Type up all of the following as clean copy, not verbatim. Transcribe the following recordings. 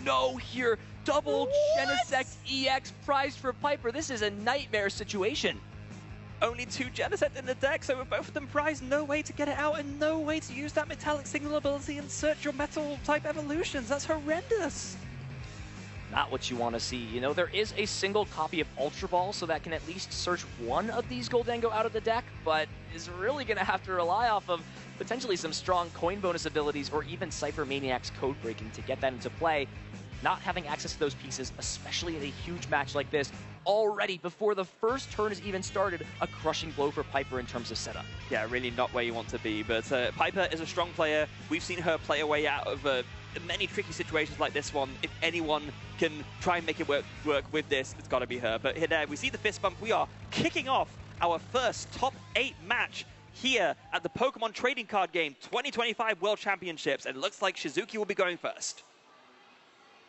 no here. Double Genesect EX prize for Piper. This is a nightmare situation. Only 2 Genesect in the deck, so with both of them prized, no way to get it out and no way to use that metallic signal ability and search your metal type evolutions. That's horrendous. Not what you want to see. You know, there is a single copy of Ultra Ball, so that can at least search one of these Goldango out of the deck, but is really going to have to rely off of potentially some strong coin bonus abilities or even Cypher Maniac's code breaking to get that into play. Not having access to those pieces, especially in a huge match like this, already before the first turn has even started, a crushing blow for Piper in terms of setup. Yeah, really not where you want to be, but Piper is a strong player. We've seen her play her way out of many tricky situations like this one. If anyone can try and make it work with this, it's got to be her. But here, there, we see the fist bump. We are kicking off our first top 8 match here at the Pokemon Trading Card Game 2025 World Championships, and it looks like Shizuki will be going first.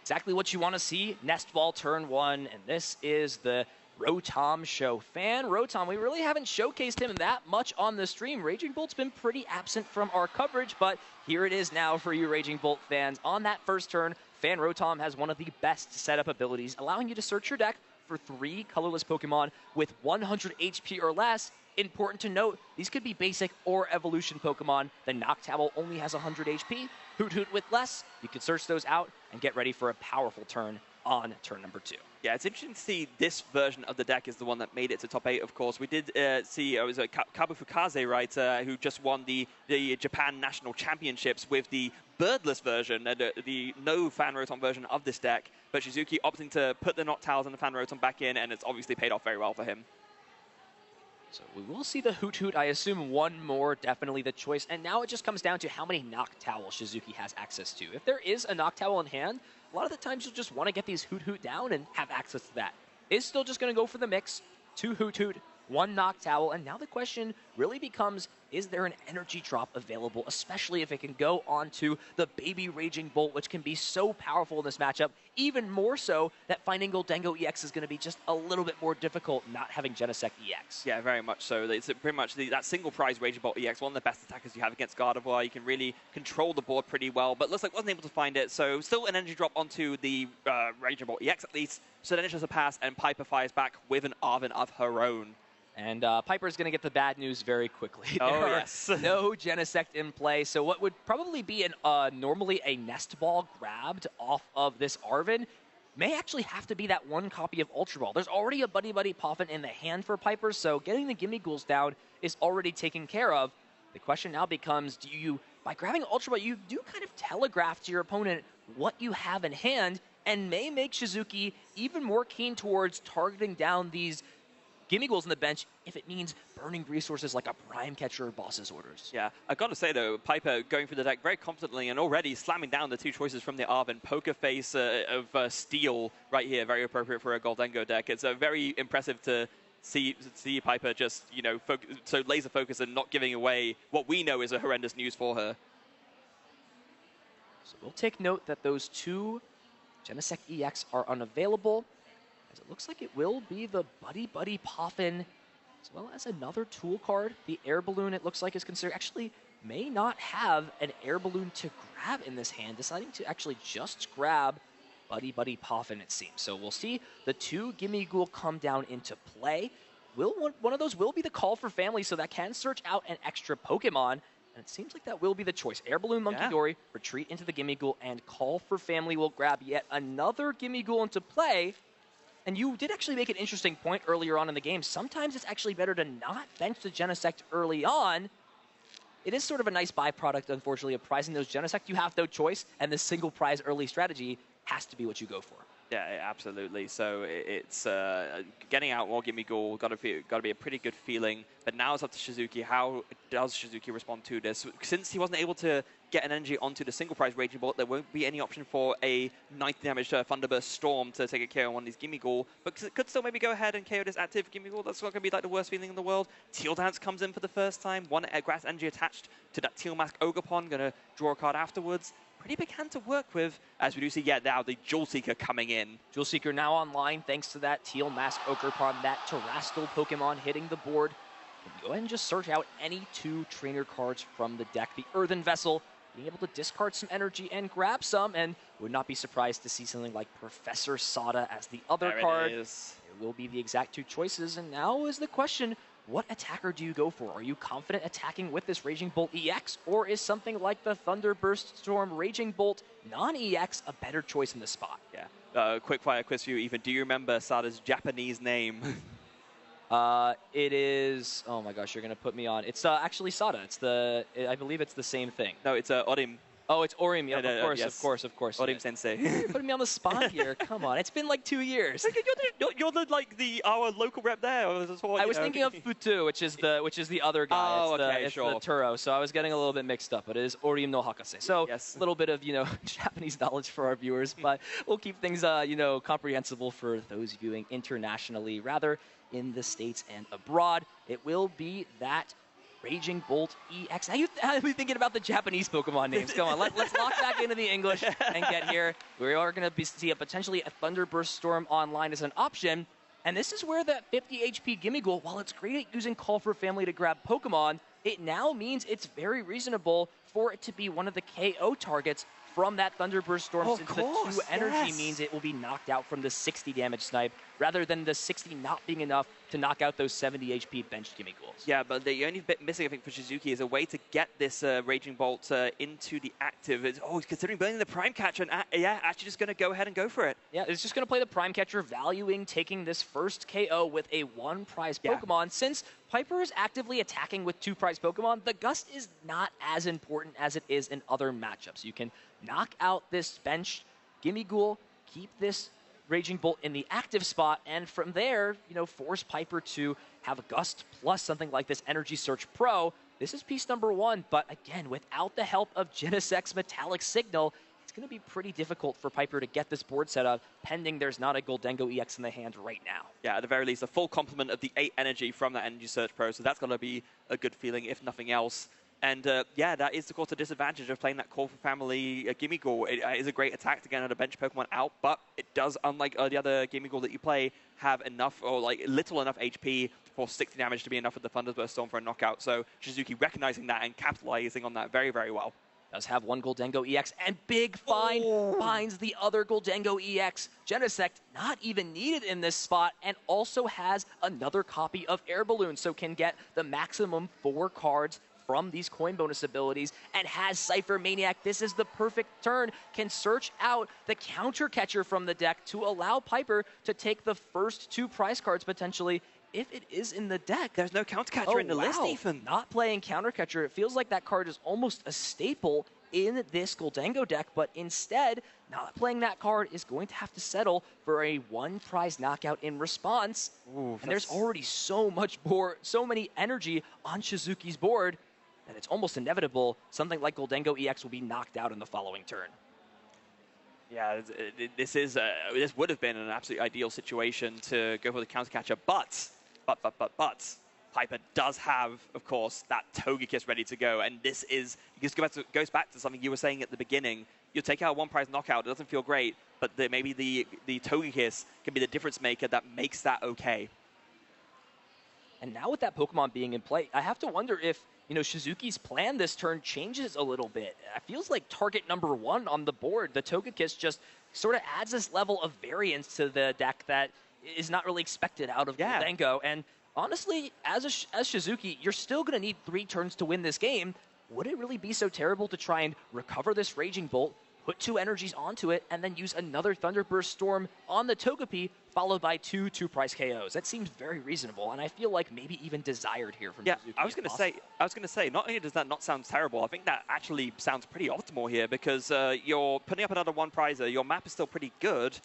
Exactly what you want to see. Nest Ball turn 1, and this is the Rotom show. Fan Rotom, we really haven't showcased him that much on the stream. Raging Bolt's been pretty absent from our coverage, but here it is now for you Raging Bolt fans. On that first turn, Fan Rotom has one of the best setup abilities, allowing you to search your deck for 3 colorless Pokemon with 100 HP or less. Important to note, these could be basic or evolution Pokemon. The Noctowl only has 100 HP. Hoot Hoot with less. You can search those out and get ready for a powerful turn on turn number 2. Yeah, it's interesting to see this version of the deck is the one that made it to top 8, of course. We did see, it was Kabufukaze, right, who just won the Japan National Championships with the birdless version, the no Fan Rotom version of this deck. But Shizuki opting to put the Noctowls and the Fan Rotom back in, and it's obviously paid off very well for him. So we will see the Hoot Hoot. I assume one more, definitely the choice. And now it just comes down to how many Noctowl Shizuki has access to. If there is a Noctowl in hand, a lot of the times you'll just want to get these Hoot Hoot down and have access to that. Is still just going to go for the mix. 2 Hoot Hoot, 1 Noctowl. And now the question really becomes, is there an energy drop available, especially if it can go onto the baby Raging Bolt, which can be so powerful in this matchup, even more so that finding Goldango EX is going to be just a little bit more difficult not having Genesect EX. Yeah, very much so. It's pretty much that single prize Raging Bolt EX, one of the best attackers you have against Gardevoir. You can really control the board pretty well, but looks like wasn't able to find it, so still an energy drop onto the Raging Bolt EX at least, so then it's just a pass, and Piper fires back with an Arven of her own. And Piper's going to get the bad news very quickly. Oh, yes. No Genesect in play, so what would probably be normally a Nest Ball grabbed off of this Arven may actually have to be that 1 copy of Ultra Ball. There's already a Buddy Buddy Poffin in the hand for Piper, so getting the Gimme Ghouls down is already taken care of. The question now becomes, by grabbing Ultra Ball, you do kind of telegraph to your opponent what you have in hand, and may make Shizuki even more keen towards targeting down these Gimme Ghouls on the bench if it means burning resources like a Prime Catcher or Boss's Orders. Yeah, I've got to say though, Piper going through the deck very confidently and already slamming down the 2 choices from the Arven. Poker Face of Steel right here, very appropriate for a Goldango deck. It's very impressive to see Piper just, you know, so laser focused and not giving away what we know is a horrendous news for her. So we'll take note that those 2 Genesect EX are unavailable. It looks like it will be the Buddy Buddy Poffin, as well as another tool card. The Air Balloon, it looks like, is considered. Actually, may not have an Air Balloon to grab in this hand, deciding to actually just grab Buddy Buddy Poffin, it seems. So we'll see the 2 Gimme Ghoul come down into play. One of those will be the Call for Family, so that can search out an extra Pokemon. And it seems like that will be the choice. Air Balloon, Monkey Dory, retreat into the Gimme Ghoul, and Call for Family will grab yet another Gimme Ghoul into play. And you did actually make an interesting point earlier on in the game. Sometimes it's actually better to not bench the Genesect early on. It is sort of a nice byproduct, unfortunately, of prizing those Genesect. You have no choice, and the single prize early strategy has to be what you go for. Yeah, absolutely. So it's getting out more Gimme Ghoul, got to be a pretty good feeling. But now it's up to Shizuki. How does Shizuki respond to this? Since he wasn't able to get an energy onto the single prize Raging Bolt, there won't be any option for a 90 damage Thunderburst Storm to take a KO on one of these Gimme Ghoul. But could still maybe go ahead and KO this active Gimme Ghoul. That's not going to be like the worst feeling in the world. Teal Dance comes in for the first time. 1 grass energy attached to that Teal Mask Ogerpon. Going to draw a card afterwards. Pretty big hand to work with, as we do see, now the Jewel Seeker coming in. Jewel Seeker now online, thanks to that Teal Mask Ogerpon, that Terrastal Pokemon hitting the board. Go ahead and just search out any 2 trainer cards from the deck. The Earthen Vessel being able to discard some energy and grab some, and would not be surprised to see something like Professor Sada as the other card. There it is. There will be the exact 2 choices, and now is the question, what attacker do you go for? Are you confident attacking with this Raging Bolt EX, or is something like the Thunderburst Storm Raging Bolt non-EX a better choice in this spot? Yeah. Quick fire quiz for you, Ethan. Do you remember Sada's Japanese name? It is, oh my gosh, you're going to put me on. It's actually Sada. I believe it's the same thing. No, it's Orim. Oh, it's Orim. Yeah, Yes. of course. Orim Sensei. You're putting me on the spot here. Come on, it's been like 2 years. You're our local rep there. I was thinking of Futu, which is the other guy. Oh, it's sure. the Turo. So I was getting a little bit mixed up, but it is Orim no Hakase. So yes. A little bit of Japanese knowledge for our viewers, but we'll keep things comprehensible for those viewing internationally, rather in the States and abroad. It will be that Raging Bolt EX. How are you thinking about the Japanese Pokemon names? Come on, let's lock back into the English and get here. We are going to see potentially a Thunderburst Storm online as an option. And this is where that 50 HP Gimmighoul, while it's great at using Call for Family to grab Pokemon, it now means it's very reasonable for it to be one of the KO targets from that Thunderburst Storm, since the 2 energy means it will be knocked out from the 60 damage snipe, rather than the 60 not being enough to knock out those 70 HP benched Gimmighoul's. Yeah, but the only bit missing, I think, for Shizuki is a way to get this Raging Bolt into the active. He's considering burning the Prime Catcher, and actually just going to go ahead and go for it. Yeah, it's just going to play the Prime Catcher, valuing taking this first KO with a 1-prize Pokemon. Since Piper is actively attacking with 2-prize Pokemon, the Gust is not as important as it is in other matchups. You can knock out this bench Gimmighoul, keep this Raging Bolt in the active spot, and from there, force Piper to have a Gust plus something like this Energy Search Pro. This is piece number 1, but again, without the help of Genesect's Metallic Signal, it's going to be pretty difficult for Piper to get this board set up, pending there's not a Goldengo EX in the hand right now. Yeah, at the very least, a full complement of the 8 energy from that Energy Search Pro, so that's going to be a good feeling, if nothing else. And that is, of course, the disadvantage of playing that Call for Family Gimmighoul. It is a great attack to get another bench Pokemon out, but it does, unlike the other Gimmighoul that you play, have enough, or little enough HP for 60 damage to be enough with the Thunderburst Storm for a knockout. So Shizuki recognizing that and capitalizing on that very, very well. Does have one Goldengo EX, and Big Find finds the other Goldengo EX. Genesect not even needed in this spot, and also has another copy of Air Balloon, so can get the maximum 4 cards from these coin bonus abilities, and has Cypher Maniac. This is the perfect turn. Can search out the counter catcher from the deck to allow Piper to take the first 2 prize cards potentially, if it is in the deck. There's no counter catcher in the list, Ethan. Not playing counter catcher. It feels like that card is almost a staple in this Goldengo deck, but instead, not playing that card is going to have to settle for a 1-prize knockout in response. Ooh, and there's already so many energy on Shizuki's board that it's almost inevitable something like Goldengo EX will be knocked out in the following turn. Yeah, this would have been an absolutely ideal situation to go for the counter catcher, but Piper does have, of course, that Togekiss ready to go, and this goes back to something you were saying at the beginning. You take out a 1-prize knockout, it doesn't feel great, but maybe the Togekiss can be the difference maker that makes that okay. And now with that Pokemon being in play, I have to wonder if Shizuki's plan this turn changes a little bit. It feels like target number 1 on the board, the Togekiss, just sort of adds this level of variance to the deck that is not really expected out of Goldengo. And honestly, as Shizuki, you're still going to need 3 turns to win this game. Would it really be so terrible to try and recover this Raging Bolt, put 2 energies onto it, and then use another Thunderburst Storm on the Togepi, followed by 2 2-prize KOs? That seems very reasonable, and I feel like maybe even desired here from Shizuki. I was going to say, not only does that not sound terrible, I think that actually sounds pretty optimal here, because you're putting up another 1-prizer, your map is still pretty good,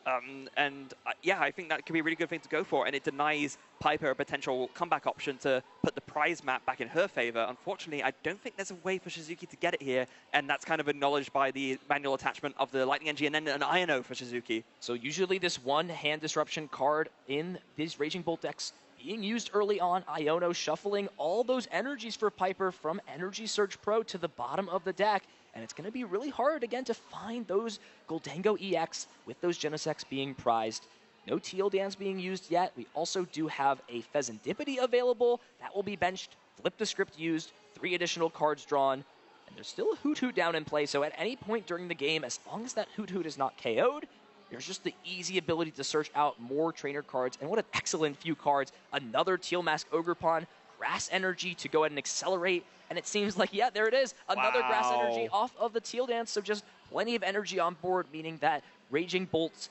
I think that could be a really good thing to go for, and it denies Piper a potential comeback option to put the prize map back in her favor. Unfortunately, I don't think there's a way for Shizuki to get it here, and that's kind of acknowledged by the manual attachment of the Lightning Energy and then an Iono for Shizuki. So usually this 1 hand disruption card in these Raging Bolt decks being used early on, Iono shuffling all those energies for Piper from Energy Search Pro to the bottom of the deck. And it's going to be really hard, again, to find those Goldengo EX with those Genesects being prized. No Teal Dance being used yet. We also do have a Pheasantipity available. That will be benched, flip the script used, 3 additional cards drawn. And there's still a Hoot Hoot down in play, so at any point during the game, as long as that Hoot Hoot is not KO'd, there's just the easy ability to search out more trainer cards. And what an excellent few cards. Another Teal Mask Ogre Pawn, Grass Energy to go ahead and accelerate. And it seems like, yeah, there it is. Another Grass Energy off of the Teal Dance. So just plenty of energy on board, meaning that Raging Bolt's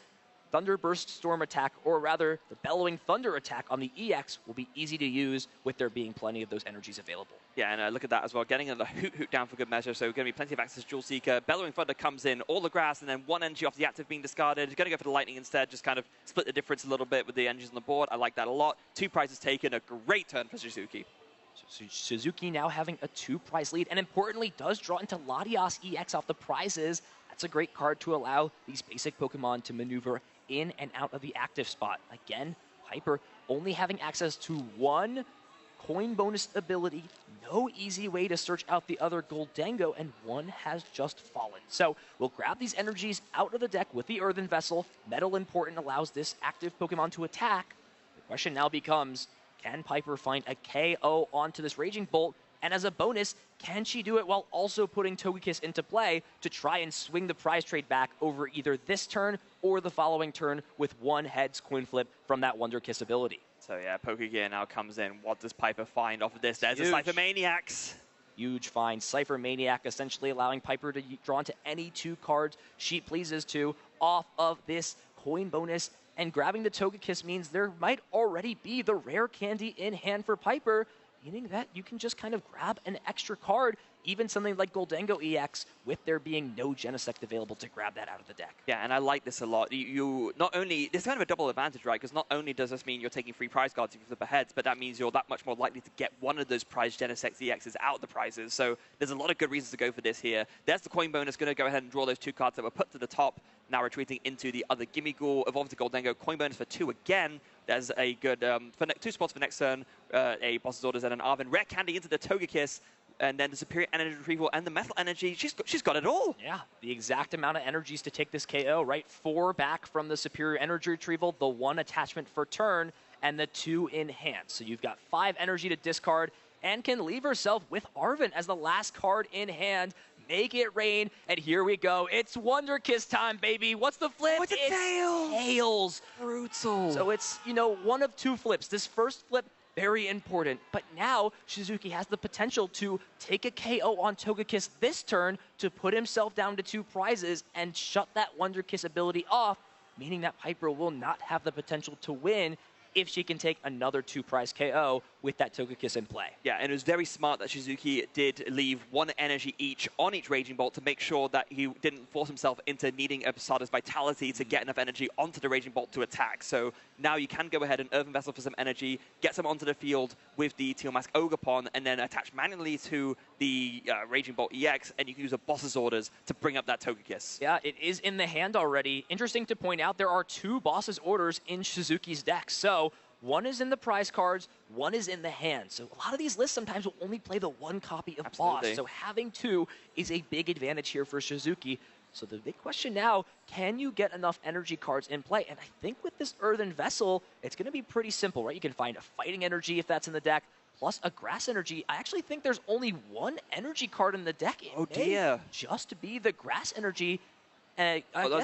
Thunderburst Storm attack, or rather the Bellowing Thunder attack on the EX will be easy to use with there being plenty of those energies available. Yeah, and look at that as well, getting another Hoot Hoot down for good measure, so going to be plenty of access to Jewel Seeker. Bellowing Thunder comes in, all the grass, and then one energy off the active being discarded. Going to go for the Lightning instead, just kind of split the difference a little bit with the energies on the board. I like that a lot. 2 prizes taken, a great turn for SHIZUKI. So SHIZUKI now having a 2-prize lead, and importantly, does draw into Latias EX off the prizes. That's a great card to allow these basic Pokemon to maneuver in and out of the active spot. Again, Piper only having access to 1 coin bonus ability, no easy way to search out the other Goldengo, and 1 has just fallen. So we'll grab these energies out of the deck with the Earthen Vessel. Metal Important allows this active Pokemon to attack. The question now becomes, can Piper find a KO onto this Raging Bolt? And as a bonus, can she do it while also putting Togekiss into play to try and swing the prize trade back over either this turn or the following turn with 1 heads coin flip from that Wonder Kiss ability? So yeah, Pokegear now comes in. What does Piper find off of this? There's a Cypher Maniacs. Huge find. Cypher Maniac essentially allowing Piper to draw into any 2 cards she pleases to off of this coin bonus. And grabbing the Togekiss means there might already be the rare candy in hand for Piper, meaning that you can just kind of grab an extra card, even something like Goldengo EX, with there being no Genesect available to grab that out of the deck. Yeah, and I like this a lot. You not only, this is kind of a double advantage, right? Because not only does this mean you're taking free prize cards if you flip aheads, but that means you're that much more likely to get one of those prize Genesect EXs out of the prizes. So there's a lot of good reasons to go for this here. There's the coin bonus, going to go ahead and draw those 2 cards that were put to the top, now retreating into the other Gimmighoul, evolved to Goldengo, coin bonus for 2 again. There's a good, for 2 spots for next turn, a Boss's Orders and an Arven. Rare Candy into the Togekiss, and then the Superior Energy Retrieval and the Metal Energy. She's got it all. Yeah, the exact amount of energies to take this KO, right? 4 back from the Superior Energy Retrieval, the 1 attachment for turn, and the 2 in hand. So you've got 5 energy to discard, and can leave herself with Arven as the last card in hand. Make it rain, and here we go. It's Wonder Kiss time, baby. What's the flip? What's it? Tails. Tails. Brutal. So it's, you know, 1 of 2 flips. This first flip, very important. But now, SHIZUKI has the potential to take a KO on Togekiss this turn to put himself down to 2 prizes and shut that Wonder Kiss ability off, meaning that Piper will not have the potential to win if she can take another 2-prize KO with that Togekiss in play. Yeah, and it was very smart that SHIZUKI did leave 1 energy each on each Raging Bolt to make sure that he didn't force himself into needing a Posada's Vitality to get enough energy onto the Raging Bolt to attack. So now you can go ahead and Earthen Vessel for some energy, get some onto the field with the Teal Mask Ogre Pawn, and then attach manually to the Raging Bolt EX, and you can use a Boss's Orders to bring up that Togekiss. Yeah, it is in the hand already. Interesting to point out, there are 2 Boss's Orders in SHIZUKI's deck. So 1 is in the prize cards, 1 is in the hand. So a lot of these lists sometimes will only play the 1 copy of Absolutely. Boss. So having 2 is a big advantage here for SHIZUKI. So the big question now, can you get enough energy cards in play? And I think with this Earthen Vessel, it's going to be pretty simple, right? You can find a Fighting Energy if that's in the deck, plus a Grass Energy. I actually think there's only 1 energy card in the deck. It may just be the Grass Energy. There's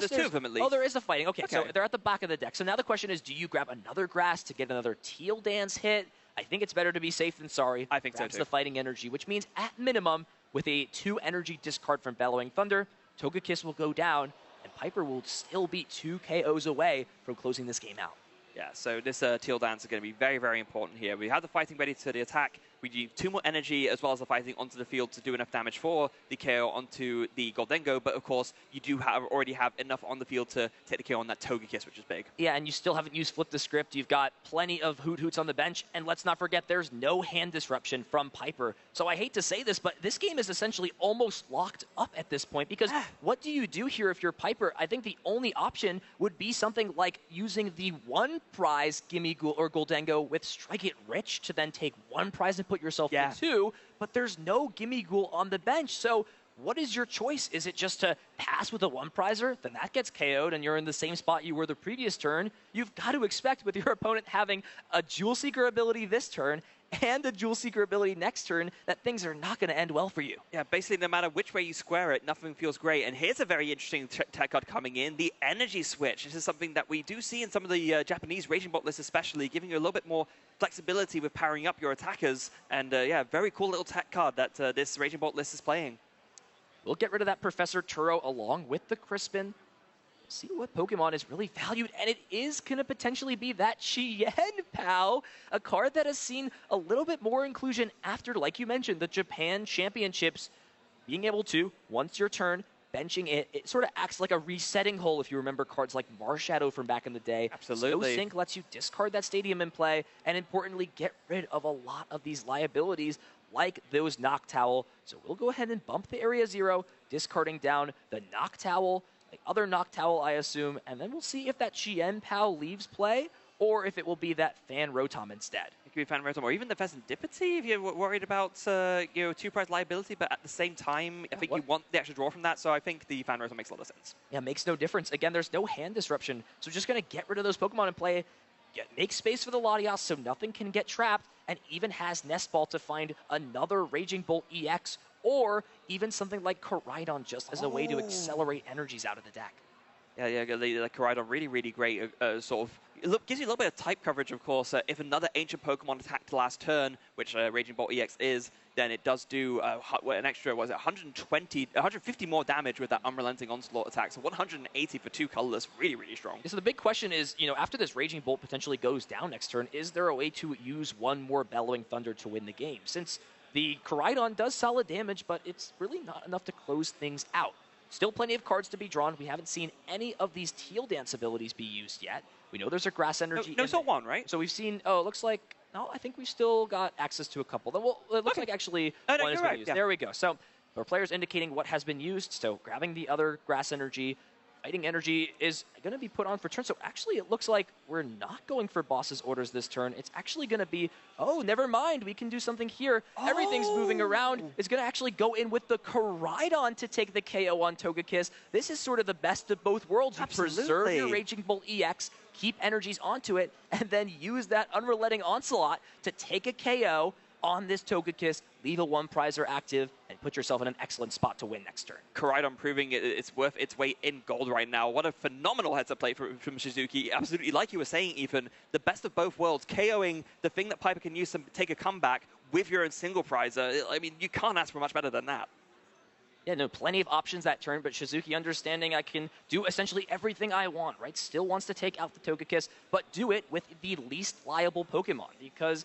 2 of them at least. Oh, there is a Fighting. Okay, so they're at the back of the deck. So now the question is, do you grab another Grass to get another Teal Dance hit? I think it's better to be safe than sorry. I think so too. The Fighting Energy, which means at minimum, with a 2 energy discard from Bellowing Thunder, Togekiss will go down, and Piper will still be 2 KOs away from closing this game out. Yeah, so this Teal Dance is going to be very, very important here. We have the Fighting ready to the attack. We need 2 more energy as well as the Fighting onto the field to do enough damage for the KO onto the Goldengo. But of course, you do already have enough on the field to take the KO on that Togekiss, which is big. Yeah, and you still haven't used Flip the Script. You've got plenty of Hoot Hoots on the bench. And let's not forget, there's no hand disruption from Piper. So I hate to say this, but this game is essentially almost locked up at this point. Because what do you do here if you're Piper? I think the only option would be something like using the 1 prize Gimmighoul or Goldengo with Strike It Rich to then take 1 prize and put yourself in 2, but there's no Gimmighoul on the bench. So what is your choice? Is it just to pass with a 1-prizer? Then that gets KO'd and you're in the same spot you were the previous turn. You've got to expect with your opponent having a Jewel Seeker ability this turn and a Jewel Seeker ability next turn, that things are not going to end well for you. Yeah, basically no matter which way you square it, nothing feels great. And here's a very interesting tech card coming in, the Energy Switch. This is something that we do see in some of the Japanese Raging Bolt lists especially, giving you a little bit more flexibility with powering up your attackers. And yeah, very cool little tech card that this Raging Bolt list is playing. We'll get rid of that Professor Turo along with the Crispin. See what Pokemon is really valued, and it is going to potentially be that Chien Pao, a card that has seen a little bit more inclusion after, like you mentioned, the Japan Championships. Being able to, once your turn, benching it, it sort of acts like a resetting hole if you remember cards like Marshadow from back in the day. Absolutely. Snow Sync lets you discard that stadium in play, and importantly, get rid of a lot of these liabilities like those Noctowl. So we'll go ahead and bump the Area 0, discarding down the Noctowl, the other Noctowl, I assume, and then we'll see if that Chien Pao leaves play or if it will be that Fan Rotom instead. It could be Fan Rotom or even the Pheasantipity if you're worried about two-prize liability, but at the same time, I think you want the extra draw from that, so I think the Fan Rotom makes a lot of sense. Yeah, makes no difference. Again, there's no hand disruption, so just going to get rid of those Pokemon and play. Make space for the Latias so nothing can get trapped, and even has Nest Ball to find another Raging Bolt EX, or even something like Koraidon just as a way to accelerate energies out of the deck. Yeah, the Koraidon really, really great. Sort of gives you a little bit of type coverage, of course. If another ancient Pokemon attacked last turn, which Raging Bolt EX is, then it does do an extra, 150 more damage with that Unrelenting Onslaught attack. So 180 for 2 colorless, really, really strong. So the big question is, after this Raging Bolt potentially goes down next turn, is there a way to use one more Bellowing Thunder to win the game? Since the Koraidon does solid damage, but it's really not enough to close things out. Still plenty of cards to be drawn. We haven't seen any of these Teal Dance abilities be used yet. We know there's a Grass Energy. No, still one, right? So we've seen, it looks like, no, I think we've still got access to a couple. Then it looks like actually one has been used. Yeah. There we go. So our players indicating what has been used. So grabbing the other Grass Energy. Fighting Energy is going to be put on for turn. So actually, it looks like we're not going for Boss's Orders this turn. It's actually going to be, never mind. We can do something here. Everything's moving around. It's going to actually go in with the Koraidon to take the KO on Togekiss. This is sort of the best of both worlds. You preserve your Raging Bolt EX, keep energies onto it, and then use that Unrelenting Onslaught to take a KO on this Togekiss, leave a 1-prizer active, and put yourself in an excellent spot to win next turn. Koraidon proving it's worth its weight in gold right now. What a phenomenal heads-up play from Shizuki. Absolutely, like you were saying, Ethan, the best of both worlds, KOing the thing that Piper can use to take a comeback with your own single prizer. I mean, you can't ask for much better than that. Yeah, no, plenty of options that turn, but Shizuki understanding I can do essentially everything I want, right? Still wants to take out the Togekiss, but do it with the least liable Pokemon, because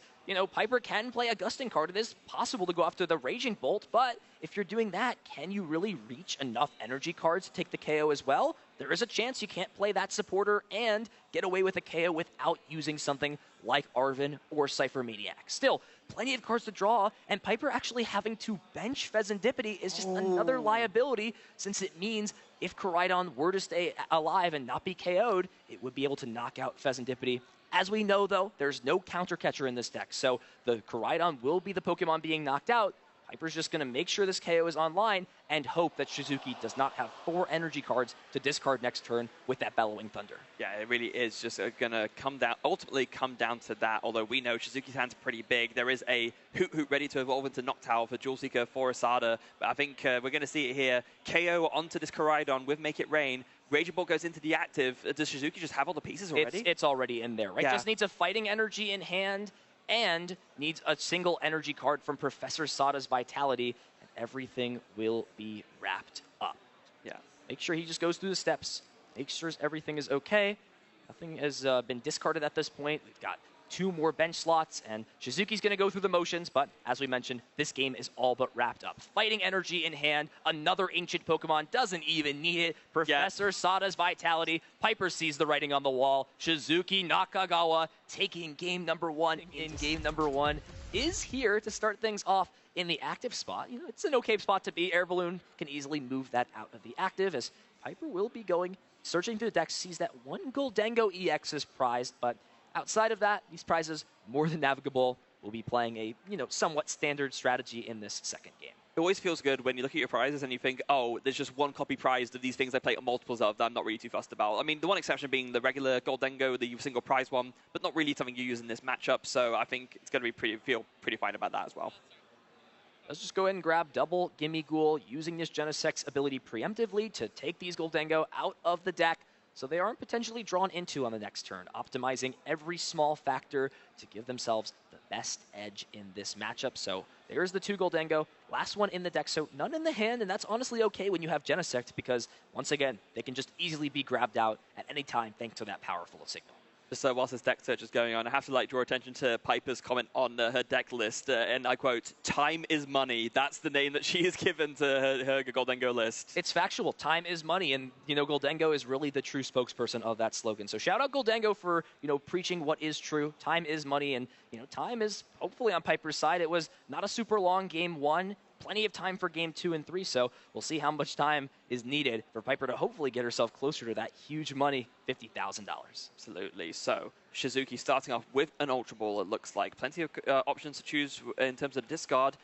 Piper can play a Gusting card. It is possible to go after the Raging Bolt, but if you're doing that, can you really reach enough energy cards to take the KO as well? There is a chance you can't play that supporter and get away with a KO without using something like Arven or Cypher Maniac. Still, plenty of cards to draw, and Piper actually having to bench Pheasantipity is just another liability, since it means if Koraidon were to stay alive and not be KO'd, it would be able to knock out Pheasantipity. As we know, though, there's no counter catcher in this deck, so the Koraidon will be the Pokemon being knocked out. Piper's just going to make sure this KO is online and hope that Shizuki does not have 4 energy cards to discard next turn with that Bellowing Thunder. Yeah, it really is just going to ultimately come down to that, although we know Shizuki's hand's pretty big. There is a Hoot Hoot ready to evolve into Noctowl for Jewel Seeker for Asada, but I think we're going to see it here. KO onto this Koraidon with Make It Rain. Raging Bolt goes into the active. Does Shizuki just have all the pieces already? It's already in there, right? Yeah. Just needs a Fighting Energy in hand and needs a single energy card from Professor Sada's Vitality, and everything will be wrapped up. Yeah. Make sure he just goes through the steps. Make sure everything is okay. Nothing has been discarded at this point. We've got 2 more bench slots, and Shizuki's going to go through the motions, but as we mentioned, this game is all but wrapped up. Fighting Energy in hand, another ancient Pokemon, doesn't even need it. Professor Sada's Vitality, Piper sees the writing on the wall. Shizuki Nakagawa taking game number 1 in game number 1 is here to start things off in the active spot. It's an okay spot to be. Air Balloon can easily move that out of the active, as Piper will be going, searching through the deck, sees that 1 Goldengo EX is prized, but outside of that, these prizes more than navigable. will be playing a, somewhat standard strategy in this second game. It always feels good when you look at your prizes and you think, oh, there's just one copy prize of these things I play multiples of that I'm not really too fussed about. I mean, the one exception being the regular Goldengo, the single prize one, but not really something you use in this matchup, so I think it's going to feel pretty fine about that as well. Let's just go ahead and grab double Gimme Ghoul, using this Genesect's ability preemptively to take these Goldengo out of the deck so they aren't potentially drawn into on the next turn, optimizing every small factor to give themselves the best edge in this matchup. So there's the 2 Goldengo, last one in the deck, so none in the hand, and that's honestly okay when you have Genesect because, once again, they can just easily be grabbed out at any time thanks to that powerful signal. Just whilst this deck search is going on, I have to draw attention to Piper's comment on her deck list, and I quote, "Time is money." That's the name that she has given to her Goldengo list. It's factual. Time is money, and Goldengo is really the true spokesperson of that slogan. So shout out Goldengo for preaching what is true. Time is money, and time is hopefully on Piper's side. It was not a super long game 1. Plenty of time for game 2 and 3, so we'll see how much time is needed for Piper to hopefully get herself closer to that huge money, $50,000. Absolutely. So Shizuki starting off with an Ultra Ball, it looks like. Plenty of options to choose in terms of discard.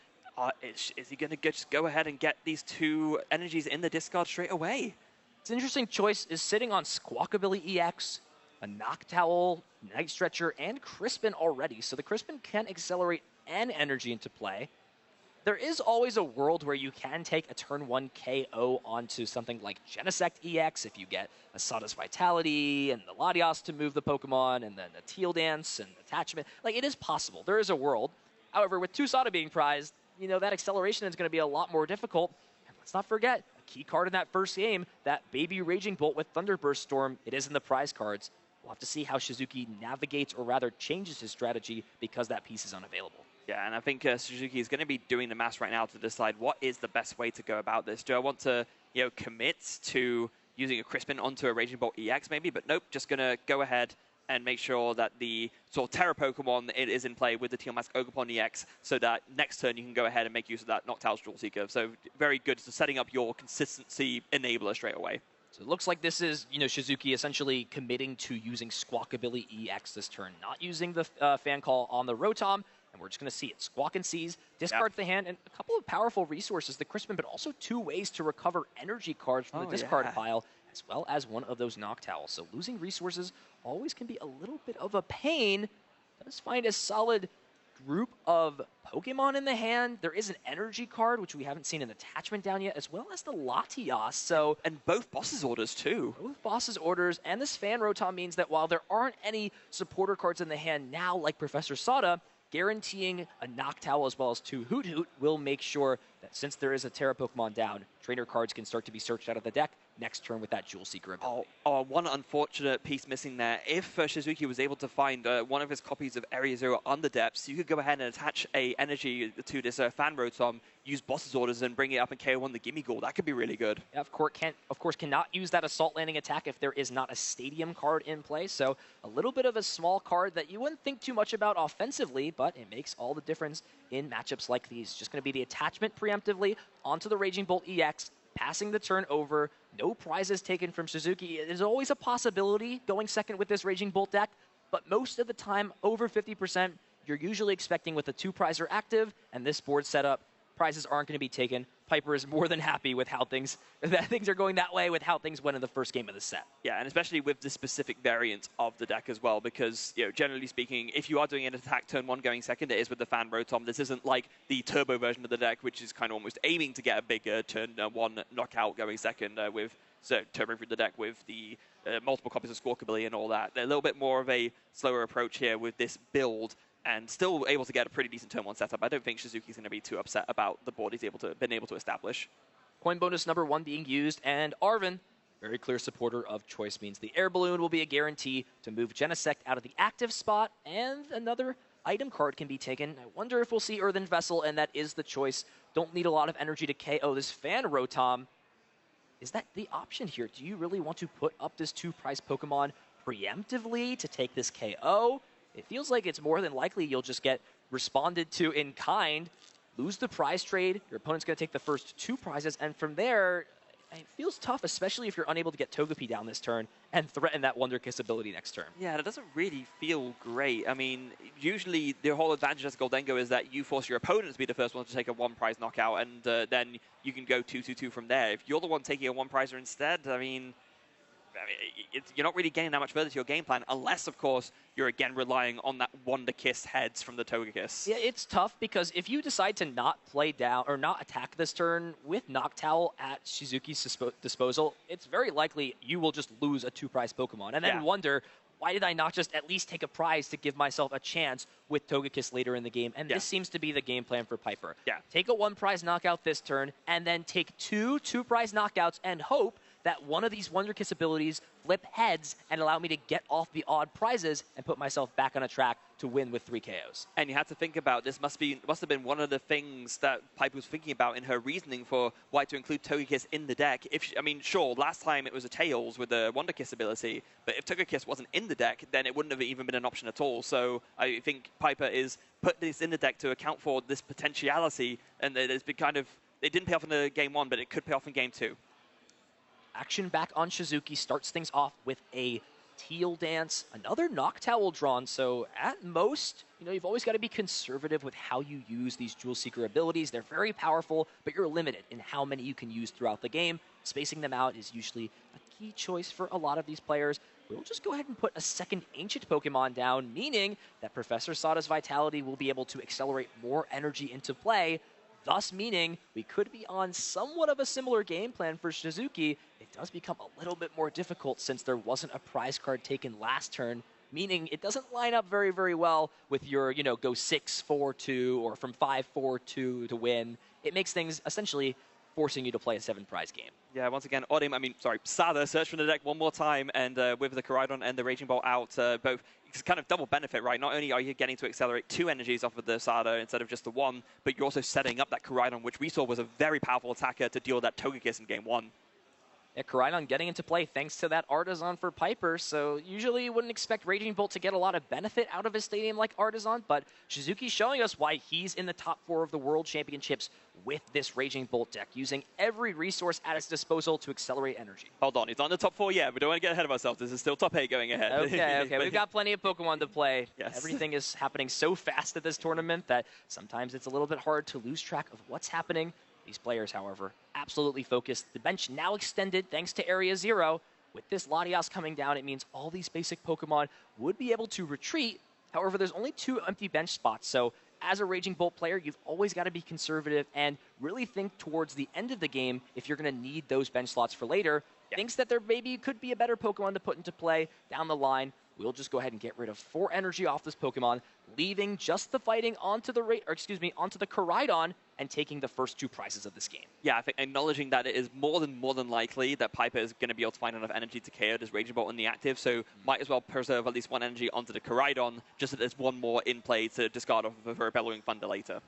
Is he going to just go ahead and get these 2 energies in the discard straight away? It's an interesting choice. Is sitting on Squawkabilly EX, a Noctowl, Night Stretcher, and Crispin already, so the Crispin can accelerate an energy into play. There is always a world where you can take a turn 1 KO onto something like Genesect EX if you get a Sada's Vitality and the Latias to move the Pokemon and then a Teal Dance and Attachment. It is possible. There is a world. However, with 2 Sada being prized, that acceleration is going to be a lot more difficult. And let's not forget, a key card in that first game, that Baby Raging Bolt with Thunderburst Storm, it is in the prize cards. We'll have to see how Shizuki navigates or rather changes his strategy because that piece is unavailable. Yeah, and I think Shizuki is going to be doing the maths right now to decide what is the best way to go about this. Do I want to, commit to using a Crispin onto a Raging Bolt EX maybe? But nope, just going to go ahead and make sure that the sort of Terra Pokemon is in play with the Teal Mask Ogerpon EX so that next turn you can go ahead and make use of that Noctowl's Jewel Seeker. So very good for setting up your consistency enabler straight away. So it looks like this is, Shizuki essentially committing to using Squawkabilly EX this turn, not using the fan call on the Rotom. And we're just going to see it. Squawk and Seize, discards the hand, and a couple of powerful resources, the Crispin, but also 2 ways to recover energy cards from the discard pile, as well as one of those Noctowls. So losing resources always can be a little bit of a pain. Does find a solid group of Pokemon in the hand. There is an energy card, which we haven't seen an attachment down yet, as well as the Latias. So, and both Boss's Orders, too. Both Boss's Orders, and this Fan Rotom means that while there aren't any supporter cards in the hand now, like Professor Sada, guaranteeing a Noctowl as well as 2 Hoot Hoot will make sure that since there is a Terra Pokemon down, trainer cards can start to be searched out of the deck next turn with that Jewel Seeker ability. One unfortunate piece missing there. If Shizuki was able to find one of his copies of Area Zero on the depths, you could go ahead and attach a energy to this Fan Rotom, use Boss's Orders, and bring it up and KO1 the Gimme Ghoul. That could be really good. Yeah, of course, cannot use that Assault Landing attack if there is not a Stadium card in play. So a little bit of a small card that you wouldn't think too much about offensively, but it makes all the difference in matchups like these. Just going to be the attachment preemptively onto the Raging Bolt EX, passing the turn over. No prizes taken from Shizuki. It is always a possibility going second with this Raging Bolt deck, but most of the time, over 50%, you're usually expecting with a 2-prizer active, and this board setup, prizes aren't going to be taken. Piper is more than happy with how things are going that way with how things went in the first game of the set. Yeah, and especially with the specific variant of the deck as well, because generally speaking, if you are doing an attack turn 1 going second, it is with the Fan Rotom. This isn't like the turbo version of the deck, which is kind of almost aiming to get a bigger turn 1 knockout going second with turbo through the deck with the multiple copies of Squawkabilly and all that. They're a little bit more of a slower approach here with this build, and still able to get a pretty decent turn 1 setup. I don't think Shizuki's going to be too upset about the board he's been able to establish. Coin bonus number 1 being used, and Arvin, very clear supporter of choice, means the Air Balloon will be a guarantee to move Genesect out of the active spot, and another item card can be taken. I wonder if we'll see Earthen Vessel, and that is the choice. Don't need a lot of energy to KO this Fan Rotom. Is that the option here? Do you really want to put up this 2-prize Pokemon preemptively to take this KO? It feels like it's more than likely you'll just get responded to in kind, lose the prize trade, your opponent's going to take the first 2 prizes, and from there, It feels tough, especially if you're unable to get Togepi down this turn and threaten that Wonder Kiss ability next turn. Yeah, that doesn't really feel great. I mean, usually the whole advantage as Goldengo is that you force your opponent to be the first one to take a one-prize knockout, and then you can go 2-2-2 from there. If you're the one taking a one-prizer instead, I mean, you're not really getting that much further to your game plan, unless, of course, you're again relying on that Wonder Kiss heads from the Togekiss. Yeah, it's tough because if you decide to not play down or not attack this turn with Noctowl at Shizuki's disposal, it's very likely you will just lose a 2-prize Pokemon and then wonder, why did I not just at least take a prize to give myself a chance with Togekiss later in the game? And this seems to be the game plan for Piper. Take a 1-prize knockout this turn and then take 2-prize knockouts and hope that one of these Wonder Kiss abilities flip heads and allow me to get off the odd prizes and put myself back on a track to win with 3 KOs. And you have to think about this must have been one of the things that Piper was thinking about in her reasoning for why to include Togekiss in the deck. I mean, sure, last time it was a Tails with the Wonder Kiss ability, but if Togekiss wasn't in the deck, then it wouldn't have even been an option at all. So I think Piper is put this in the deck to account for this potentiality, and it's been kind of, it didn't pay off in the game 1, but it could pay off in game 2. Action back on Shizuki starts things off with a Teal Dance, another Noctowl drawn, so at most, you've always got to be conservative with how you use these Jewel Seeker abilities. They're very powerful, but you're limited in how many you can use throughout the game. Spacing them out is usually a key choice for a lot of these players. We'll just go ahead and put a second Ancient Pokemon down, meaning that Professor Sada's Vitality will be able to accelerate more energy into play, thus meaning we could be on somewhat of a similar game plan for Shizuki. It does become a little bit more difficult since there wasn't a prize card taken last turn, meaning it doesn't line up very, very well with your, go 6-4-2 or from 5-4-2 to win. It makes things essentially forcing you to play a 7-prize game. Yeah, once again, Sada search for the deck one more time, and with the Koraidon and the Raging Bolt out, both, it's kind of double benefit, right? Not only are you getting to accelerate 2 energies off of the Sada instead of just the 1, but you're also setting up that Koraidon, which we saw was a very powerful attacker to deal with that Togekiss in game 1. Yeah, Koraidon getting into play thanks to that Artisan for Piper, so usually you wouldn't expect Raging Bolt to get a lot of benefit out of a stadium like Artisan, but Shizuki's showing us why he's in the top 4 of the World Championships with this Raging Bolt deck, using every resource at his disposal to accelerate energy. Hold on, he's not in the top 4 yet. We don't want to get ahead of ourselves. This is still top 8 going ahead. Okay, we've got plenty of Pokemon to play. Yes. Everything is happening so fast at this tournament that sometimes it's a little bit hard to lose track of what's happening. These players, however, absolutely focused. The bench now extended thanks to Area 0. With this Latias coming down, it means all these basic Pokemon would be able to retreat. However, there's only 2 empty bench spots, so as a Raging Bolt player, you've always got to be conservative and really think towards the end of the game if you're going to need those bench slots for later. Thinks that there maybe could be a better Pokemon to put into play down the line. We'll just go ahead and get rid of 4 energy off this Pokemon, leaving just the fighting onto the Koraidon and taking the first 2 prizes of this game. Yeah, I think acknowledging that it is more than likely that Piper is going to be able to find enough energy to KO this Raging Bolt in the active, so might as well preserve at least 1 energy onto the Koraidon, just that there's 1 more in play to discard off of her Bellowing Thunder later.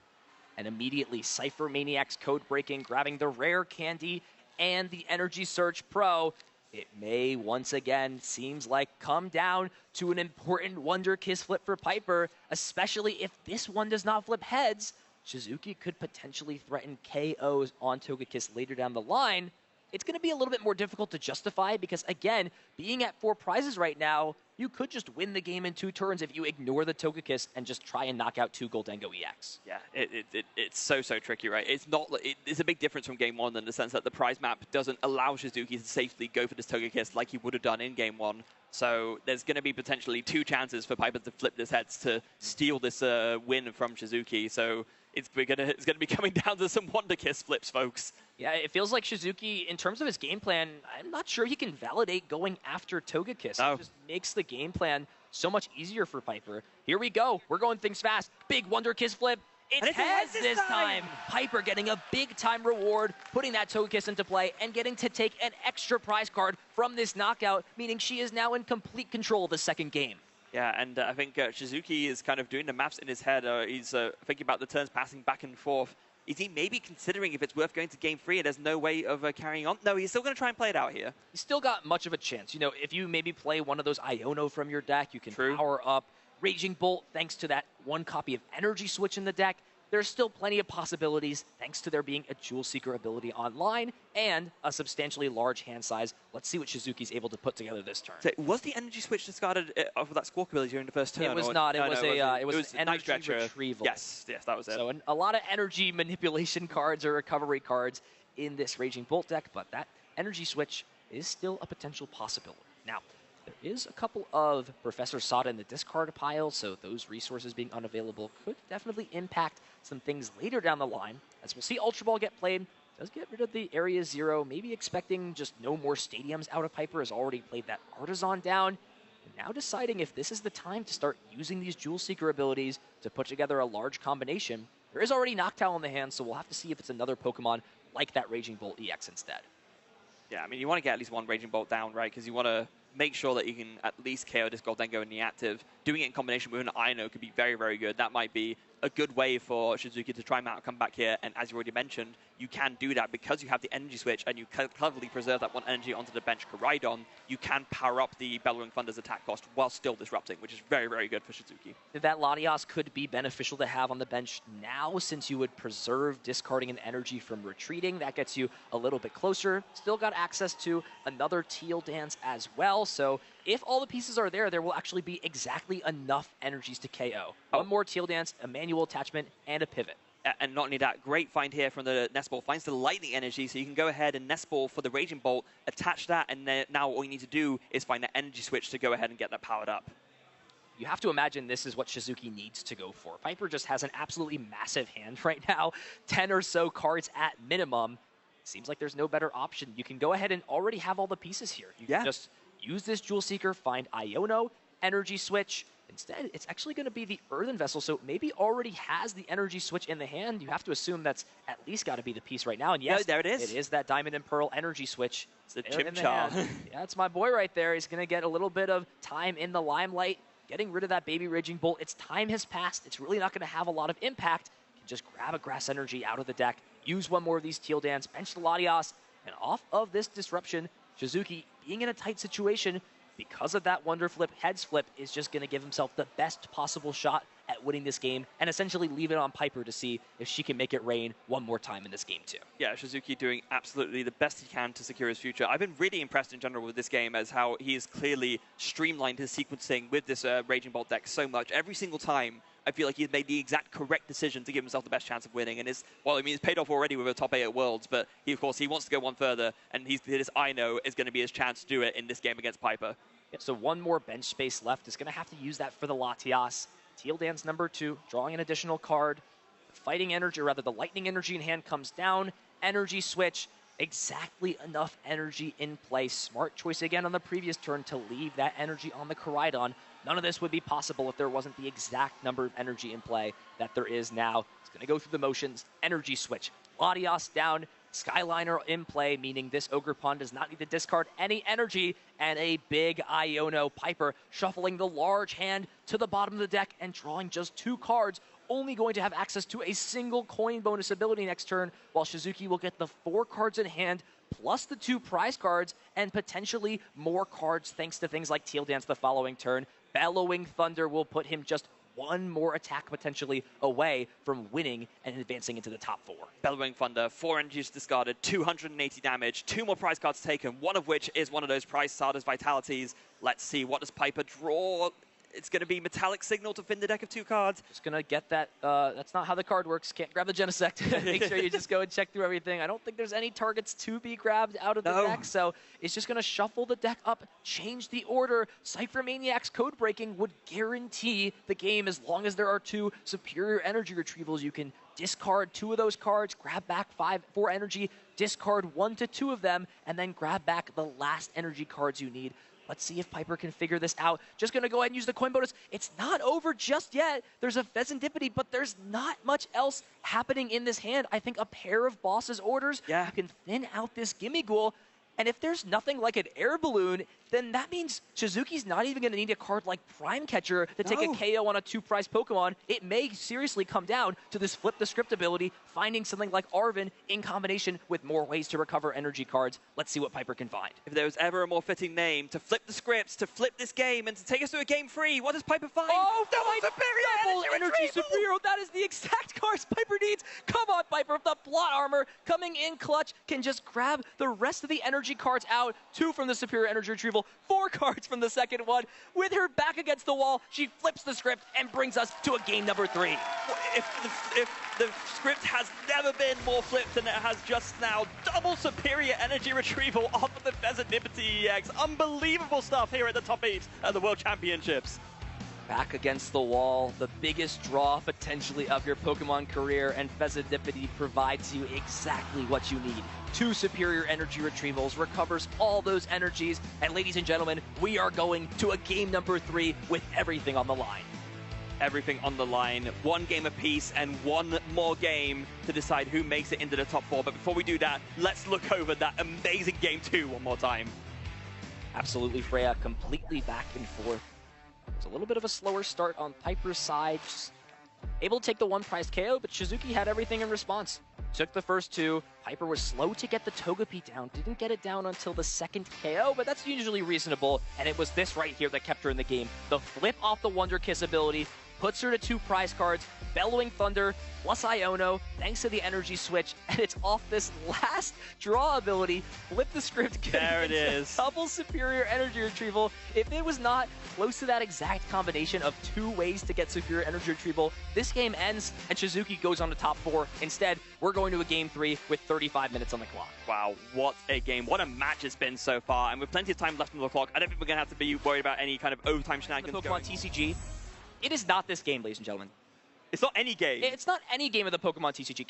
And immediately, Cypher Maniac's code breaking, grabbing the rare candy and the Energy Surge Pro. It may once again seems like come down to an important Wonder Kiss flip for Piper, especially if this one does not flip heads. Shizuki could potentially threaten KOs on Togekiss later down the line. It's going to be a little bit more difficult to justify because, again, being at 4 prizes right now, you could just win the game in 2 turns if you ignore the Togekiss and just try and knock out 2 Goldengo EX. Yeah, it's so tricky, right? It's a big difference from game 1 in the sense that the prize map doesn't allow Shizuki to safely go for this Togekiss like he would have done in game 1. So there's going to be potentially 2 chances for Piper to flip this heads to steal this win from Shizuki. So it's going to be coming down to some Wonder Kiss flips, folks. Yeah, it feels like Shizuki, in terms of his game plan, I'm not sure he can validate going after Togekiss. No. It just makes the game plan so much easier for Piper. Here we go. We're going things fast. Big Wonder Kiss flip. It's heads this time. Piper getting a big-time reward, putting that Togekiss into play, and getting to take an extra prize card from this knockout, meaning she is now in complete control of the second game. Yeah, and I think Shizuki is kind of doing the maths in his head. He's thinking about the turns passing back and forth. Is he maybe considering if it's worth going to game 3 and there's no way of carrying on? No, he's still going to try and play it out here. He's still got much of a chance. If you maybe play one of those Iono from your deck, you can power up Raging Bolt thanks to that 1 copy of Energy Switch in the deck. there's still plenty of possibilities thanks to there being a Jewel Seeker ability online and a substantially large hand size. Let's see what Shizuki's able to put together this turn. So was the energy switch discarded off of that Squawk ability during the first turn? It was not. It was an energy retrieval. Yes, that was it. So a lot of energy manipulation cards or recovery cards in this Raging Bolt deck, but that energy switch is still a potential possibility. Now, there is a couple of Professor Sada in the discard pile, so those resources being unavailable could definitely impact some things later down the line. As we'll see Ultra Ball get played, does get rid of the Area Zero, maybe expecting just no more stadiums out of Piper, has already played that Artisan down. And now deciding if this is the time to start using these Jewel Seeker abilities to put together a large combination. There is already Noctowl in the hand, so we'll have to see if it's another Pokemon like that Raging Bolt EX instead. Yeah, I mean, you want to get at least one Raging Bolt down, right? Because you want to make sure that you can at least KO this Goldengo in the active. Doing it in combination with an Ino could be very, very good. That might be a good way for Shizuki to try and come back here. And as you already mentioned, you can do that because you have the energy switch and you cleverly preserve that one energy onto the bench Koraidon. You can power up the Bellowing Thunder's attack cost while still disrupting, which is very, very good for Shizuki. That Latias could be beneficial to have on the bench now, since you would preserve discarding an energy from retreating. That gets you a little bit closer. Still got access to another Teal Dance as well. So if all the pieces are there, there will actually be exactly enough energies to KO. One more Teal Dance, a manual attachment, and a pivot. And not only that, great find here from the Nest Ball. Finds the Lightning energy, so you can go ahead and Nest Ball for the Raging Bolt, attach that, and then now all you need to do is find the energy switch to go ahead and get that powered up. You have to imagine this is what Shizuki needs to go for. Piper just has an absolutely massive hand right now, 10 or so cards at minimum. Seems like there's no better option. You can go ahead and already have all the pieces here. You can just use this Jewel Seeker, find Iono, energy switch. Instead, it's actually going to be the Earthen Vessel, so maybe already has the energy switch in the hand. You have to assume that's at least got to be the piece right now. And yes, there it is. It is that Diamond and Pearl energy switch. It's the Chimchar. Yeah, it's my boy right there. He's going to get a little bit of time in the limelight, getting rid of that baby Raging Bolt. Its time has passed. It's really not going to have a lot of impact. You can just grab a Grass Energy out of the deck, use one more of these Teal Dance, bench the Latias, and off of this disruption, Shizuki, being in a tight situation, because of that Wonder Flip, Heads Flip, is just going to give himself the best possible shot at winning this game and essentially leave it on Piper to see if she can make it rain one more time in this game too. Yeah, Shizuki doing absolutely the best he can to secure his future. I've been really impressed in general with this game as how he has clearly streamlined his sequencing with this Raging Bolt deck so much. Every single time, I feel like he's made the exact correct decision to give himself the best chance of winning. And it's, well, I mean, it's paid off already with a top 8 at Worlds, but he, of course, he wants to go one further, and this I know is going to be his chance to do it in this game against Piper. Yep, so one more bench space left. Is going to have to use that for the Latias. Teal Dance number 2, drawing an additional card. Fighting energy, or rather the Lightning energy in hand comes down. Energy switch, exactly enough energy in play. Smart choice again on the previous turn to leave that energy on the Koraidon. None of this would be possible if there wasn't the exact number of energy in play that there is now. It's going to go through the motions. Energy switch. Latias down. Skyliner in play, meaning this Ogerpon does not need to discard any energy, and a big Iono. Piper shuffling the large hand to the bottom of the deck and drawing just 2 cards, only going to have access to a single coin bonus ability next turn, while Shizuki will get the 4 cards in hand, plus the 2 prize cards, and potentially more cards thanks to things like Teal Dance the following turn. Bellowing Thunder will put him just 1 more attack potentially away from winning and advancing into the top 4. Bellowing Thunder, 4 energies discarded, 280 damage, 2 more prize cards taken, one of which is one of those prize Sada's Vitalities. Let's see, what does Piper draw? It's going to be Metallic Signal to fin the deck of 2 cards. Just going to get that. That's not how the card works. Can't grab the Genesect. Make sure you just go and check through everything. I don't think there's any targets to be grabbed out of the deck, so it's just going to shuffle the deck up, change the order. Cypher Maniac's code breaking would guarantee the game as long as there are 2 superior energy retrievals. You can discard 2 of those cards, grab back 4 energy, discard 1 to 2 of them, and then grab back the last energy cards you need. Let's see if Piper can figure this out. Just going to go ahead and use the coin bonus. It's not over just yet. There's a Pheasantipity, but there's not much else happening in this hand. I think a pair of Boss's Orders. Yeah. You can thin out this Gimme Ghoul. And if there's nothing like an air balloon, then that means Shizuki's not even going to need a card like Prime Catcher to take a KO on a 2-prize Pokemon. It may seriously come down to this flip the script ability, finding something like Arven in combination with more ways to recover energy cards. Let's see what Piper can find. If there was ever a more fitting name to flip the scripts, to flip this game, and to take us to a game 3, what does Piper find? Oh, Double energy Superior! That is the exact cards Piper needs! Come on, Piper, the plot armor coming in clutch can just grab the rest of the energy cards out. 2 from the Superior Energy Retrieval, 4 cards from the second one. With her back against the wall, she flips the script and brings us to a game number 3. If the script has never been more flipped than it has just now, double Superior Energy Retrieval off of the Serendipity EX. Unbelievable stuff here at the top 8 at the World Championships. Back against the wall, the biggest draw potentially of your Pokemon career, and Serendipity provides you exactly what you need. 2 Superior Energy Retrievals, recovers all those energies, and ladies and gentlemen, we are going to a game number 3 with everything on the line. Everything on the line, 1 game apiece and 1 more game to decide who makes it into the top 4. But before we do that, let's look over that amazing game 2 one more time. Absolutely, Freya, completely back and forth. It was a little bit of a slower start on Piper's side, just able to take the 1-prize KO, but Shizuki had everything in response. Took the first 2. Piper was slow to get the Togepi down, didn't get it down until the second KO, but that's usually reasonable, and it was this right here that kept her in the game. The flip off the Wonder Kiss ability puts her to 2 prize cards, Bellowing Thunder plus Iono, thanks to the energy switch, and it's off this last draw ability. Flip the script. There it is. Double Superior Energy Retrieval. If it was not close to that exact combination of 2 ways to get Superior Energy Retrieval, this game ends and Shizuki goes on to top 4. Instead, we're going to a game 3 with 35 minutes on the clock. Wow, what a game. What a match it's been so far. And with plenty of time left on the clock, I don't think we're going to have to be worried about any kind of overtime shenanigans The Pokemon TCG. It is not this game, ladies and gentlemen. It's not any game. It's not any game of the Pokemon TCG.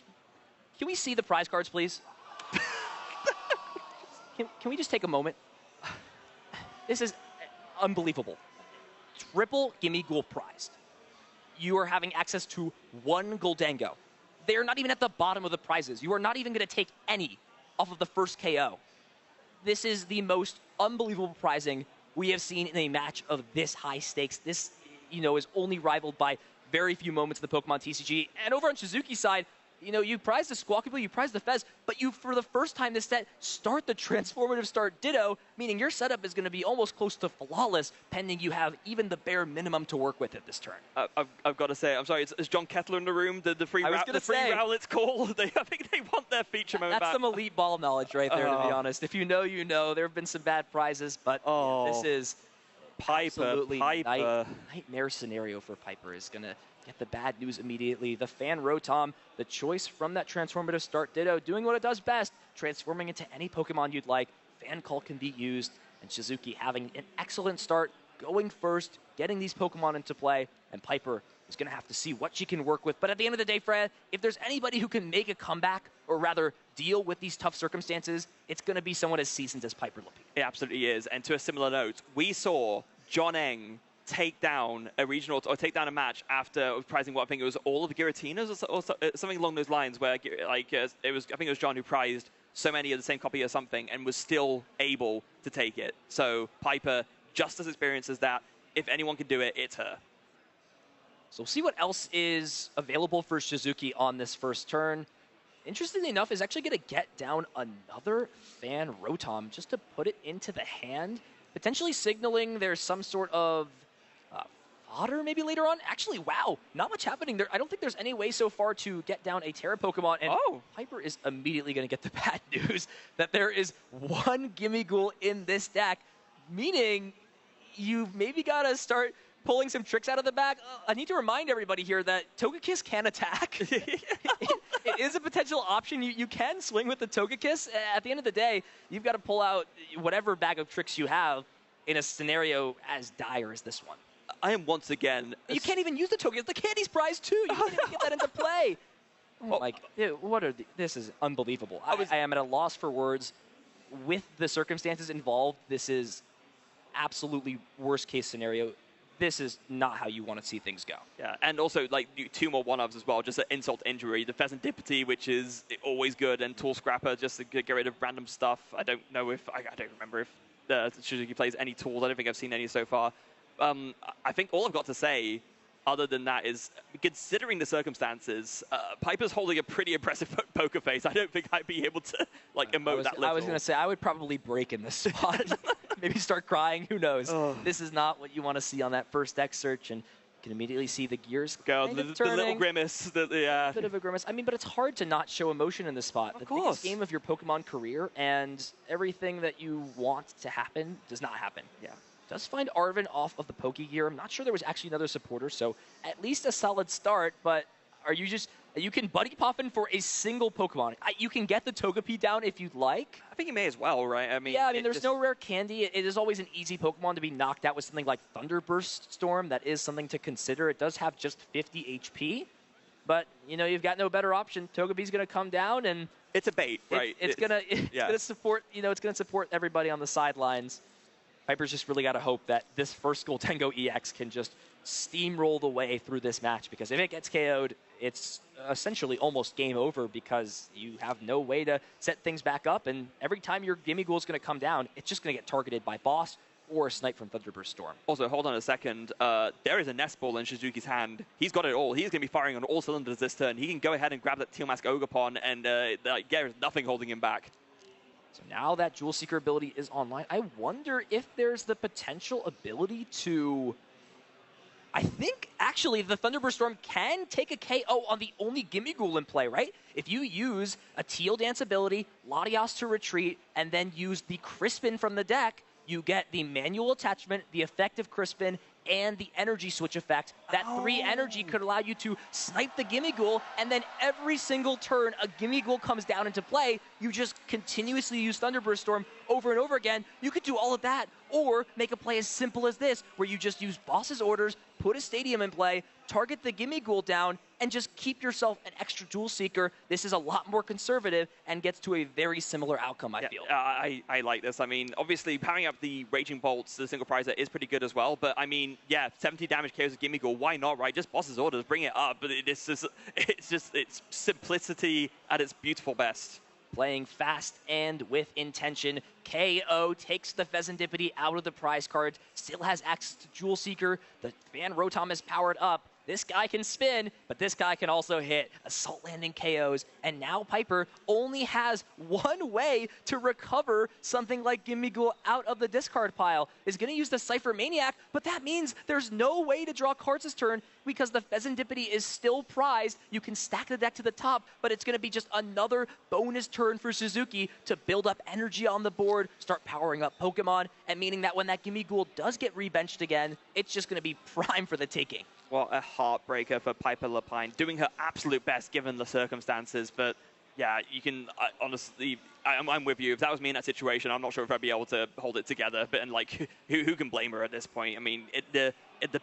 Can we see the prize cards, please? Can we just take a moment? This is unbelievable. Triple Gimme Ghoul prized. You are having access to 1 Goldango. They are not even at the bottom of the prizes. You are not even going to take any off of the first KO. This is the most unbelievable prizing we have seen in a match of this high stakes. This, is only rivaled by very few moments in the Pokemon TCG. And over on Shizuki's side, you prize the Squawkable, you prize the Fez, but you, for the first time this set, start the Transformative Start Ditto, meaning your setup is going to be almost close to flawless, pending you have even the bare minimum to work with at this turn. I've got to say, I'm sorry, is John Kettler in the room? The free Rowlet's call? I think they want their feature moment That's back. some elite ball knowledge right there, to be honest. If you know, you know. There have been some bad prizes, but this is absolutely nightmare scenario for Piper. Is going to get the bad news immediately. The Fan Rotom, the choice from that Transformative Start Ditto, doing what it does best, transforming into any Pokemon you'd like. Fan Call can be used, and Shizuki having an excellent start, going first, getting these Pokemon into play, and Piper is going to have to see what she can work with. But at the end of the day, Fred, if there's anybody who can make a comeback, or rather deal with these tough circumstances, it's going to be someone as seasoned as Piper LEPINE. It absolutely is. And to a similar note, we saw John Eng take down a regional, or take down a match after prizing what I think it was all of the Giratinas or something along those lines, where I think it was John who prized so many of the same copy or something and was still able to take it. So Piper, just as experienced as that. If anyone can do it, it's her. So we'll see what else is available for Shizuki on this first turn. Interestingly enough, is actually going to get down another Fan Rotom just to put it into the hand, potentially signaling there's some sort of fodder maybe later on. Actually, wow, not much happening there. I don't think there's any way so far to get down a Terra Pokemon, and Piper is immediately going to get the bad news that there is 1 Gimme Ghoul in this deck, meaning you've maybe got to start pulling some tricks out of the bag. I need to remind everybody here that Togekiss can attack. It is a potential option. You can swing with the Togekiss. At the end of the day, you've got to pull out whatever bag of tricks you have in a scenario as dire as this one. I am once again... You can't even use the Togekiss. The Candy's prize, too. You can't even get that into play. This is unbelievable. I am at a loss for words. With the circumstances involved, this is absolutely worst-case scenario. this is not how you want to see things go. Yeah, and also like 2 more 1-ofs as well, just an insult to injury. The Pheasantipity, which is always good, and Tool Scrapper just to get rid of random stuff. I don't know if I don't remember if Shizuki plays any tools. I don't think I've seen any so far. I think all I've got to say, other than that, is considering the circumstances, Piper's holding a pretty impressive poker face. I don't think I'd be able to like emote that little. I was going to say I would probably break in this spot. Maybe start crying. Who knows? Oh. This is not what you want to see on that first deck search, and you can immediately see the gears Go, kind the of turning. little grimace. Yeah. A bit of a grimace. I mean, but it's hard to not show emotion in this spot. Of the course. biggest game of your Pokemon career, and everything that you want to happen does not happen. Yeah. Does find Arvin off of the Pokegear. I'm not sure there was actually another supporter, so at least a solid start, but are you just... You can Buddy Poffin for a single Pokemon. You can get the Togepi down if you'd like. I think you may as well, right? I mean, yeah, I mean, there's no rare candy. It is always an easy Pokemon to be knocked out with something like Thunderburst Storm. That is something to consider. It does have just 50 HP, but you know you've got no better option. Togepi's going to come down, and it's a bait, right? It's gonna support. You know, it's gonna support everybody on the sidelines. Piper's just really got to hope that this first Goldengo EX can just steamroll the way through this match, because if it gets KO'd, it's essentially almost game over because you have no way to set things back up, and every time your Gimmighoul is going to come down, it's just going to get targeted by Boss or a Snipe from Thunderburst Storm. Also, hold on a second. There is a Nest Ball in Shizuki's hand. He's got it all. He's going to be firing on all cylinders this turn. He can go ahead and grab that Teal Mask Ogerpon, and there's nothing holding him back. So now that Jewel Seeker ability is online, I wonder if there's the potential ability to... I think, actually, the Thunderburst Storm can take a KO on the only Gimmighoul in play, right? If you use a Teal Dance ability, Latios to retreat, and then use the Crispin from the deck, you get the manual attachment, the effective Crispin, and the energy switch effect. That 3 energy could allow you to snipe the Gimmighoul, and then every single turn a Gimmighoul comes down into play, you just continuously use Thunderburst Storm over and over again. You could do all of that, or make a play as simple as this, where you just use Boss's orders, put a Stadium in play, target the Gimmighoul down, and just keep yourself an extra Jewel Seeker. This is a lot more conservative and gets to a very similar outcome, I feel. I like this. I mean, obviously, powering up the Raging Bolts, the single prizer, is pretty good as well. But, I mean, yeah, 70 damage KOs a Gimmighoul. Why not, right? Just Boss's orders, bring it up. But it's simplicity at its beautiful best. Playing fast and with intention. KO takes the Pheasantipity out of the prize card. Still has access to Jewel Seeker. The Van Rotom is powered up. This guy can spin, but this guy can also hit Assault Landing KOs. And now Piper only has one way to recover something like Gimmighoul out of the discard pile. Is going to use the Cypher Maniac, but that means there's no way to draw cards this turn because the Pheasantipity is still prized. You can stack the deck to the top, but it's going to be just another bonus turn for Shizuki to build up energy on the board, start powering up Pokemon, and meaning that when that Gimmighoul does get rebenched again, it's just going to be prime for the taking. What a heartbreaker for Piper LEPINE, doing her absolute best given the circumstances. But yeah, you can honestly, I'm with you. If that was me in that situation, I'm not sure if I'd be able to hold it together. But and like, who can blame her at this point? I mean, the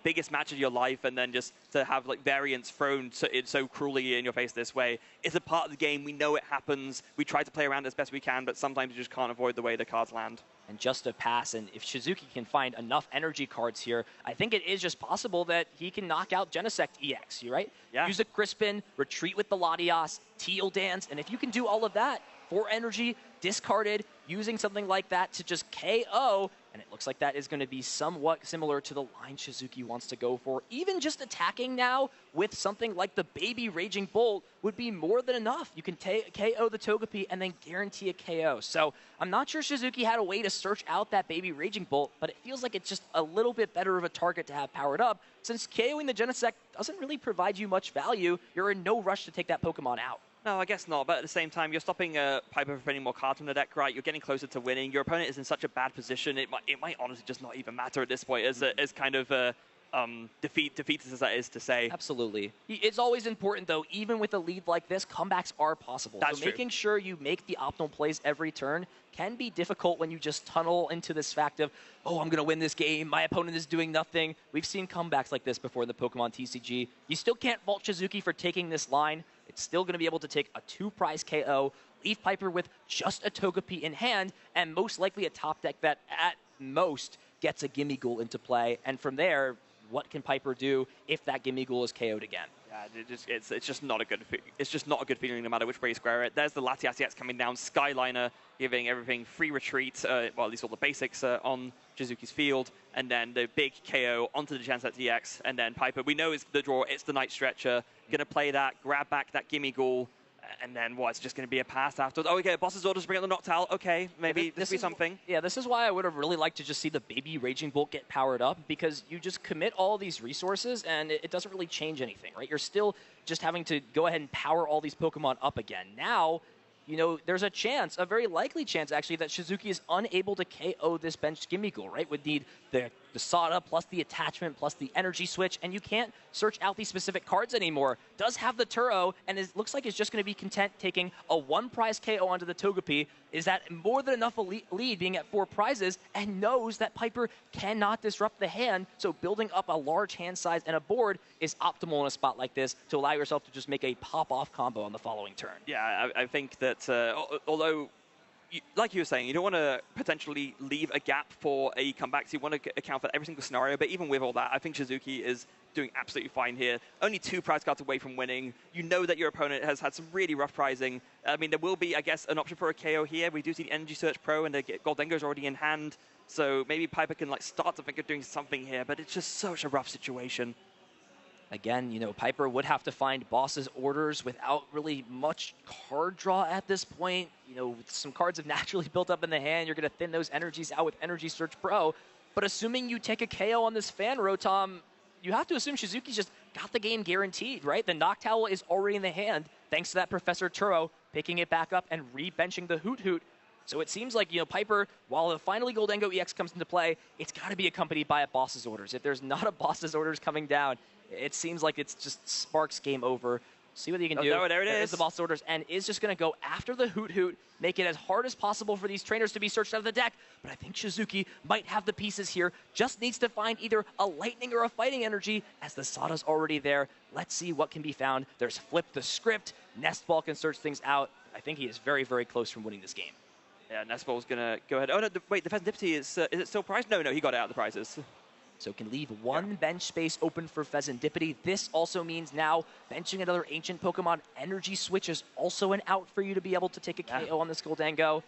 biggest match of your life, and then just to have like variance thrown so cruelly in your face this way, it's a part of the game. We know it happens. We try to play around as best we can, but sometimes you just can't avoid the way the cards land. And just a pass, and if Shizuki can find enough energy cards here, I think it is just possible that he can knock out Genesect EX, right? Yeah. Use a Crispin, retreat with the Latios, Teal Dance, and if you can do all of that, 4 energy, discarded, using something like that to just KO, and it looks like that is going to be somewhat similar to the line Shizuki wants to go for. Even just attacking now with something like the Baby Raging Bolt would be more than enough. You can KO the Togepi and then guarantee a KO. So I'm not sure Shizuki had a way to search out that Baby Raging Bolt, but it feels like it's just a little bit better of a target to have powered up, since KOing the Genesect doesn't really provide you much value. You're in no rush to take that Pokemon out. No, I guess not. But at the same time, you're stopping Piper from putting more cards in the deck, right? You're getting closer to winning. Your opponent is in such a bad position. It might honestly just not even matter at this point, as kind of defeatist as that is to say. Absolutely. It's always important, though, even with a lead like this, comebacks are possible. That's so true. Making sure you make the optimal plays every turn can be difficult when you just tunnel into this fact of, oh, I'm going to win this game, my opponent is doing nothing. We've seen comebacks like this before in the Pokemon TCG. You still can't fault Shizuki for taking this line. It's still going to be able to take a 2-prize KO, leave Piper with just a Togepi in hand, and most likely a top deck that at most gets a Gimmighoul into play. And from there, what can Piper do if that Gimme Ghoul is KO'd again. Yeah, it's just not a good feeling no matter which way you square it. There's the Latias X coming down, Skyliner giving everything free retreat, well, at least all the basics on Shizuki's field, and then the big KO onto the Genset DX, and then Piper. We know it's the draw, it's the Night Stretcher. Gonna play that, grab back that Gimme Ghoul, and then what? It's just going to be a pass afterwards. Oh, okay, boss's orders bring out the Noctowl. Okay, maybe this will be something. Yeah, this is why I would have really liked to just see the baby Raging Bolt get powered up, because you just commit all these resources and it doesn't really change anything, right? You're still just having to go ahead and power all these Pokemon up again. Now, you know, there's a chance, a very likely chance actually, that Shizuki is unable to KO this bench Gimme Ghoul, right? Would need the Sada plus the attachment plus the energy switch, and you can't search out these specific cards anymore. Does have the Turo, and it looks like it's just going to be content taking a 1-prize KO onto the Togepi. Is that more than enough a lead being at 4 prizes, and knows that Piper cannot disrupt the hand, so building up a large hand size and a board is optimal in a spot like this to allow yourself to just make a pop-off combo on the following turn. Yeah, I think that although, like you were saying, you don't want to potentially leave a gap for a comeback, so you want to account for every single scenario, but even with all that, I think Shizuki is doing absolutely fine here. Only 2 prize cards away from winning. You know that your opponent has had some really rough prizing. I mean, there will be, I guess, an option for a KO here. We do see the Energy Search Pro, and the Goldengo's already in hand, so maybe Piper can like start to think of doing something here, but it's just such a rough situation. Again, you know, Piper would have to find boss's orders without really much card draw at this point. You know, with some cards have naturally built up in the hand, you're going to thin those energies out with Energy Search Pro. But assuming you take a KO on this fan row, Tom, you have to assume Shizuki's just got the game guaranteed, right? The Noctowl is already in the hand, thanks to that Professor Turo picking it back up and re-benching the Hoot Hoot. So it seems like, you know, Piper, while the finally Goldengo EX comes into play, it's got to be accompanied by a boss's orders. If there's not a boss's orders coming down, it seems like it's just Sparks game over. See what you can do. No, there it is. The boss orders, and is just going to go after the Hoot Hoot, make it as hard as possible for these trainers to be searched out of the deck. But I think Shizuki might have the pieces here. Just needs to find either a Lightning or a Fighting Energy, as the Sada's already there. Let's see what can be found. There's Flip the Script. Nestball can search things out. I think he is very, very close from winning this game. Yeah, Nestball's going to go ahead. Oh, no, wait, the Pheasantipity is it still prized? No, he got it out of the prizes. So can leave one bench space open for Pheasantipity. This also means now benching another ancient Pokemon. Energy Switch is also an out for you to be able to take a KO on this Goldango.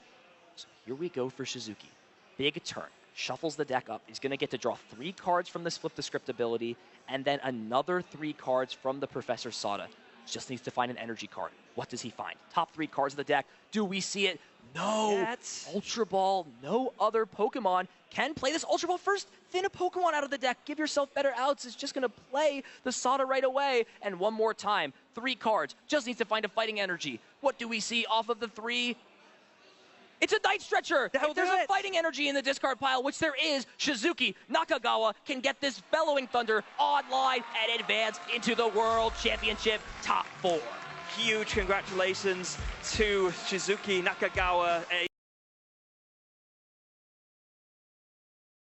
So here we go for Shizuki. Big turn. Shuffles the deck up. He's going to get to draw 3 cards from this Flip the Script ability, and then another 3 cards from the Professor Sada. Just needs to find an energy card. What does he find? Top 3 cards of the deck. Do we see it? No. Ultra Ball. No other Pokemon can play this Ultra Ball first. Thin a Pokemon out of the deck. Give yourself better outs. It's just going to play the Sada right away. And one more time. 3 cards. Just needs to find a Fighting Energy. What do we see off of the 3? It's a Night Stretcher. If there's a Fighting Energy in the discard pile, which there is, Shizuki Nakagawa can get this Bellowing Thunder online and advance into the World Championship top 4. Huge congratulations to Shizuki Nakagawa.